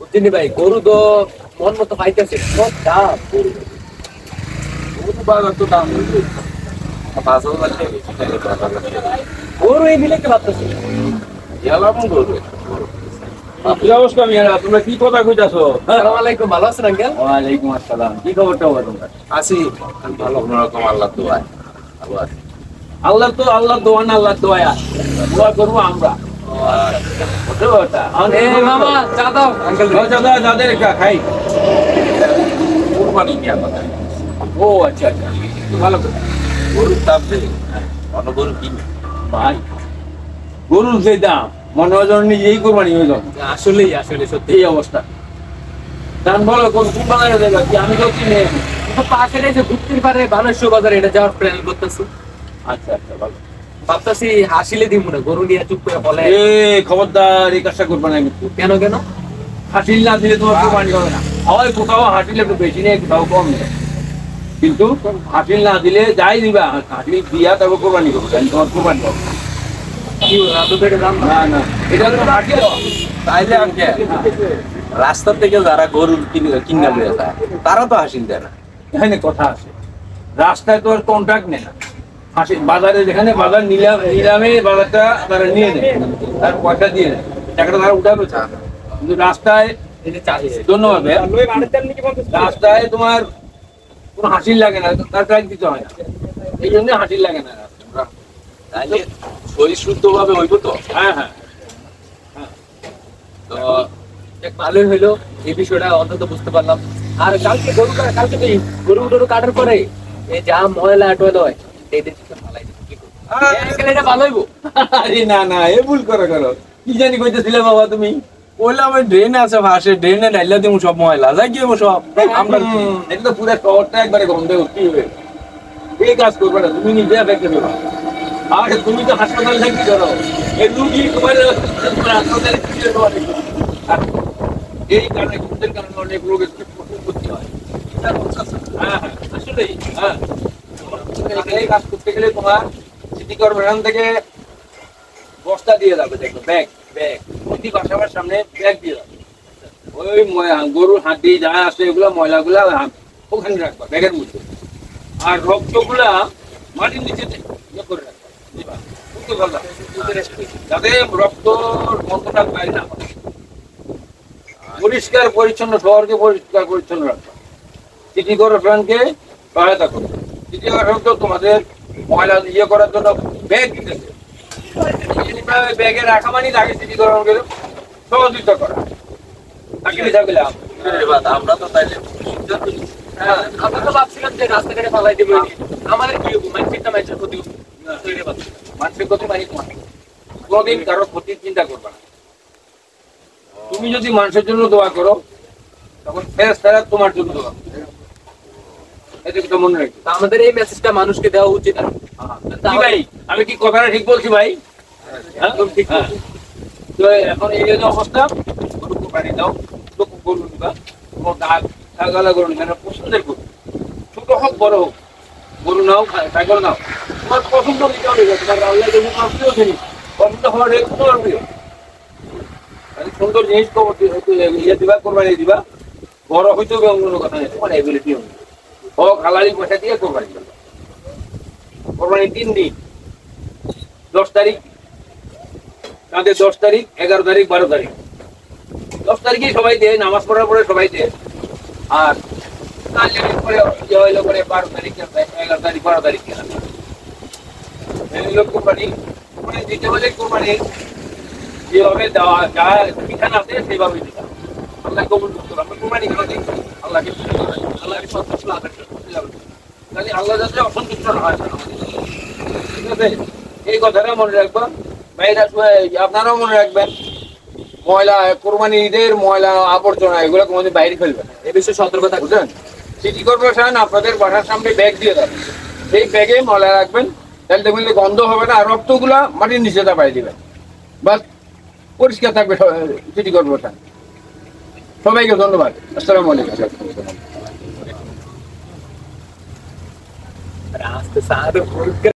বুঝলি ভাই, গরু তো মন মতো পাইতেছে, সব দাম গরু। গরু বাজার তো দাম হইবে 5,000 টাকা বেশি থাকে 5,000 টাকা। গরু এই মিলে পারতেছে। এলাম গরু কি অবস্থা মিয়া, তোমরা কি কথা কইতাছো? আসসালামু আলাইকুম, ভালো আছেন আঙ্কেল? ওয়ালাইকুম আসসালাম। কি খবর টবর তোমরা? আছি ভালো কোনো রকম আল্লাহ দোয়ায় ভালো আছি। আল্লাহ দোয়া না, আল্লাহ দোয়া। দোয়া করবো আমরা। বুঝতে পারছো? এ মামা চা দাও আঙ্কেল। যাদের খাই। কুরবানি কি কথা ও আচ্ছা আচ্ছা, ভালো কথা। গরুর দাম যে অন্য গরু কিনে ভাই, গরুর যে দাম মনে হয় যেন নিজেই কোরবানি হয়ে যাবে। আসলেই আসলে সত্যি এই অবস্থা। দাম বলো কোন বানায় দেবে কি, আমি তো চিনি। পাশের এই যে ঘুরতে পারে বানেশ্বর বাজারে এটা যাওয়ার প্ল্যান করতেছি। আচ্ছা আচ্ছা, ভালো। ভাবতেছি হাসিলে দিব না, গরু নিয়ে চুপ করে বলে। এ খবরদার, এই কাজটা করবে না কিন্তু। কেন কেন? হাসিল না দিলে তোমার কোরবানি হবে না। হয় কোথাও হাসিল একটু বেশি নেই, কোথাও কম নেই, কিন্তু হাসিল না দিলে যাই দিবা, হাসিল দিয়া তারপর কোরবানি করবে, তোমার কোরবানি হবে কি রাত পেটে দাম না? না। না, এটা তো হাসিল। তাইলে আনকে রাস্তা থেকে যারা গরু কিনে লয়ে যায় তারা তো হাসিল দেয় না। এখানে কথা আছে, রাস্তায় তো আর কন্ট্রাক্ট নেই না। হাসিল বাজারে, যেখানে বাজার নিলামে বাজারটা তারা নিয়ে নেয়, তার পয়সা দিয়ে নেয়, টাকাটা তারা উঠাবে না। কিন্তু রাস্তায়, এই যে চা দিছে। ধন্যবাদ ভাইয়া। রাস্তায় তোমার কোনো হাসিল লাগে না, তার ট্যাক্স দিতে হয় না, এই জন্য হাসিল লাগে না রাস্তায়। তাইলে শরীর শুদ্ধ ভাবে হইব তো। হ্যাঁ হ্যাঁ, তো এক ভালোই হইলো, এই বিষয়টা অন্তত বুঝতে পারলাম। আর কালকে কালকে তো গরু কাটার পরে এই যা ময়লা টয়লা হয় এটা কিছু ফালাই দিবো, কি করবো? আঙ্কেল, এটা ভালো হইবো? আরে না না, এ ভুল করো কি জানি কইতেছিলে বাবা তুমি? বললাম ওই ড্রেন আছে পাশে, ড্রেনে ডাইলা দিব সব ময়লা যাই গিয়ে সব আমরা এটা তো পুরো শহরটা একবারে গন্ধে উঠি হবে। এই কাজ করবে না, তুমি নিজে দেখতে দেবা। আর তুমি তো হাসপাতাল থাকি করো, এই রুগী তোমার হাসপাতালে কি আর এই কারণে ঘুমের কারণে অনেক রোগের উৎপত্তি হয়। হ্যাঁ হ্যাঁ, আসলেই হ্যাঁ। এই কাজ করতে গেলে তোমার সিটি কর্পোরেশন থেকে বস্তা দিয়ে যাবে, দেখো ব্যাগ ব্যাগ প্রতি বাসাবার সামনে ব্যাগ দিয়ে যাবে। ওই গরুর হাড্ডি যা আছে এগুলো ময়লাগুলা ওখানে রাখবা ব্যাগের মধ্যে, আর রক্তগুলা মাটির নিচে ইয়ে করে রাখবা, দিবা, বুঝতে পারলা? যাতে রক্ত গন্ধটা বাইরে না হয়। পরিষ্কার পরিচ্ছন্ন শহরকে পরিষ্কার পরিচ্ছন্ন রাখবা, সিটি কর্পোরেশনকে সহায়তা করবে। সিটি কর্পোরেশন তো তোমাদের ময়লা ইয়ে করার জন্য ব্যাগ দিতেছে, ব্যাগে রাখা মানে তাকে সিটি কর্পোরেশনকে সহযোগিতা করা, তাকে হিসাবে লাভ। আমরা তো তাইলে হ্যাঁ, আমরা তো ভাবছিলাম যে রাস্তাঘাটে ফালাই দিব, আমাদের কি হবো? মানুষের ক্ষতি হবো। এটা ভাবছিলাম। মানুষের ক্ষতি মানে তোমার, কোনোদিন কারোর ক্ষতির চিন্তা করবে না। তুমি যদি মানুষের জন্য দোয়া করো তখন ফেরেশতারা তোমার জন্য দোয়া করবে, এটা কিন্তু মনে রাখবে। তা আমাদের এই মেসেজটা মানুষকে দেওয়া উচিত। কি ভাই, আমি কি কথাটা ঠিক বলছি ভাই? হ্যাঁ? একদম ঠিক। হ্যাঁ। তো এখন এই যে অবস্থা, গরু কোরবানি দাও, লোক গরু দিবা, কোনো দাগ ছাগলা গরু নিবে না, পছন্দের গরু, ছোট হোক বড় হোক, গরু নাও ছাগল নাও, তোমার পছন্দ নিতে হবে। তোমার আল্লাহ যেমন প্রিয় জিনিস, পছন্দ হওয়ার তোমার প্রিয়, সুন্দর জিনিস ইয়ে দিবা, কোরবানি দিবা, বড় হইতে হবে অন্য কথা নেই, তোমার এবিলিটি হবে, হোক হালালি পয়সা দিয়ে কোরবানি দিবা। কোরবানি 3 দিন, 10 তারিখ, তাদের 10 তারিখ, 11 তারিখ, 12 তারিখ। 10 তারিখে সবাই দেয়, নামাজ পড়ার পরে সবাই দেয়। আর পরে ইয়ে হইলো পরে 12 তারিখ, 11 তারিখ, 12 তারিখ কেনা এই লোক কোরবানি মানে দিতে হলে কোরবানি যেভাবে দেওয়া যা বিধান আছে সেইভাবে দিতে হবে। আল্লাহ কবুল করতে হবে। আমরা কোরবানি কেন দিই? আল্লাহকে আল্লাহকে সন্তুষ্ট না থাকতে তাহলে আল্লাহ যাতে অসন্তুষ্ট না হয়। ঠিক আছে, এই কথাটা মনে রাখবা ভাইরা, আপনারাও মনে রাখবেন। ময়লা কোরবানি ঈদের ময়লা আবর্জনা এগুলো কোনোদিন বাইরে ফেলবেন, এই বিষয়ে সতর্কতা বুঝলেন? সিটি কর্পোরেশন আপনাদের বাসার সামনে ব্যাগ দিয়ে দেবে, সেই ব্যাগে ময়লা রাখবেন, তাহলে দেখবেন যে গন্ধ হবে না, আর রক্তগুলা মাটির নিচে দাবাই দিবেন, বাস পরিষ্কার থাকবে সিটি কর্পোরেশন। সবাইকে ধন্যবাদ। আসসালামু আলাইকুম। রাস্তা সারা